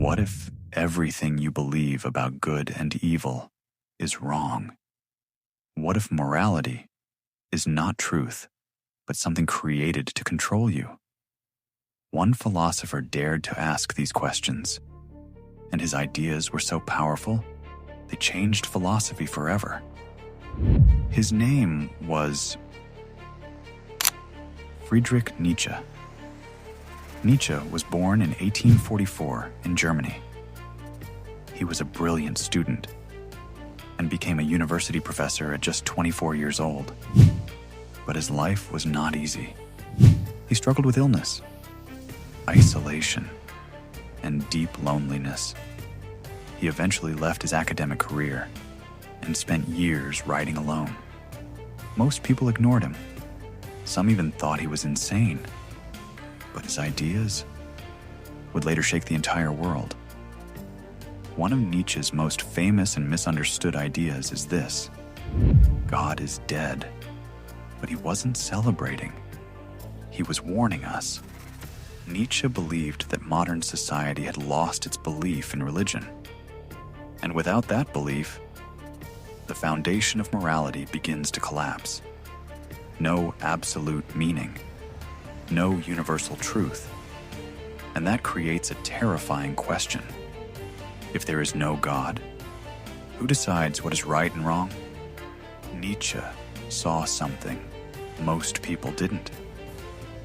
What if everything you believe about good and evil is wrong? What if morality is not truth, but something created to control you? One philosopher dared to ask these questions, and his ideas were so powerful, they changed philosophy forever. His name was Friedrich Nietzsche. Nietzsche was born in 1844 in Germany. He was a brilliant student and became a university professor at just 24 years old. But his life was not easy. He struggled with illness, isolation, and deep loneliness. He eventually left his academic career and spent years writing alone. Most people ignored him. Some even thought he was insane. But his ideas would later shake the entire world. One of Nietzsche's most famous and misunderstood ideas is this: God is dead. But he wasn't celebrating. He was warning us. Nietzsche believed that modern society had lost its belief in religion. And without that belief, the foundation of morality begins to collapse. No absolute meaning, no universal truth. And that creates a terrifying question. If there is no God, who decides what is right and wrong? Nietzsche saw something most people didn't.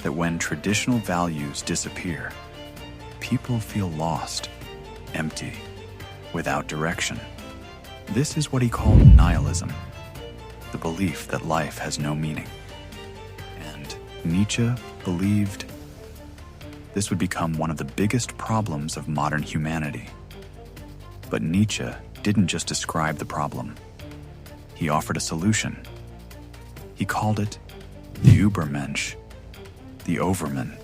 That when traditional values disappear, people feel lost, empty, without direction. This is what he called nihilism, the belief that life has no meaning. And Nietzsche believed this would become one of the biggest problems of modern humanity. But Nietzsche didn't just describe the problem. He offered a solution. He called it the Übermensch, the overman,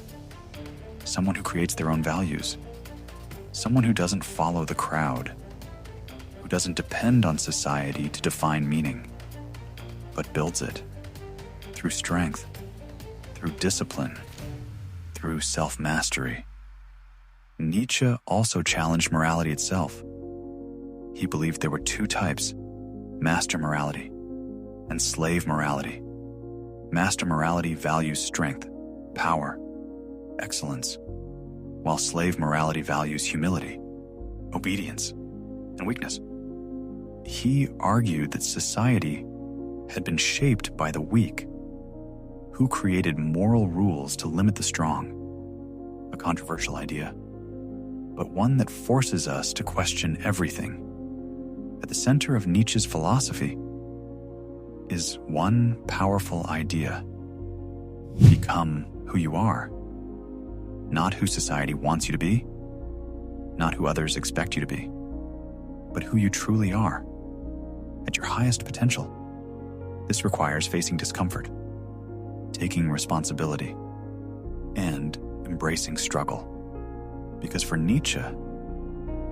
someone who creates their own values, someone who doesn't follow the crowd, who doesn't depend on society to define meaning, but builds it through strength, through discipline, through self-mastery. Nietzsche also challenged morality itself. He believed there were two types: master morality and slave morality. Master morality values strength, power, excellence, while slave morality values humility, obedience, and weakness. He argued that society had been shaped by the weak, who created moral rules to limit the strong. A controversial idea, but one that forces us to question everything. At the center of Nietzsche's philosophy is one powerful idea: become who you are. Not who society wants you to be, not who others expect you to be, but who you truly are, at your highest potential. This requires facing discomfort, taking responsibility, and embracing struggle. Because for Nietzsche,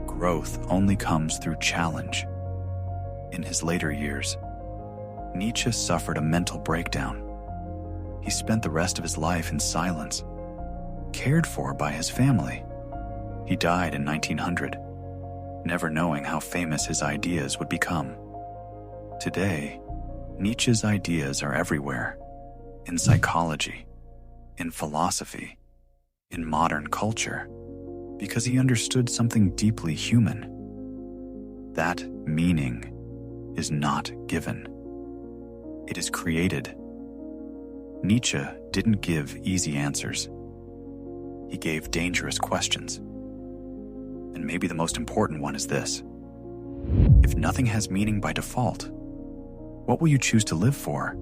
growth only comes through challenge. In his later years, Nietzsche suffered a mental breakdown. He spent the rest of his life in silence, cared for by his family. He died in 1900, never knowing how famous his ideas would become. Today, Nietzsche's ideas are everywhere, in psychology, in philosophy, in modern culture, because he understood something deeply human. That meaning is not given. It is created. Nietzsche didn't give easy answers. He gave dangerous questions. And maybe the most important one is this: if nothing has meaning by default, what will you choose to live for?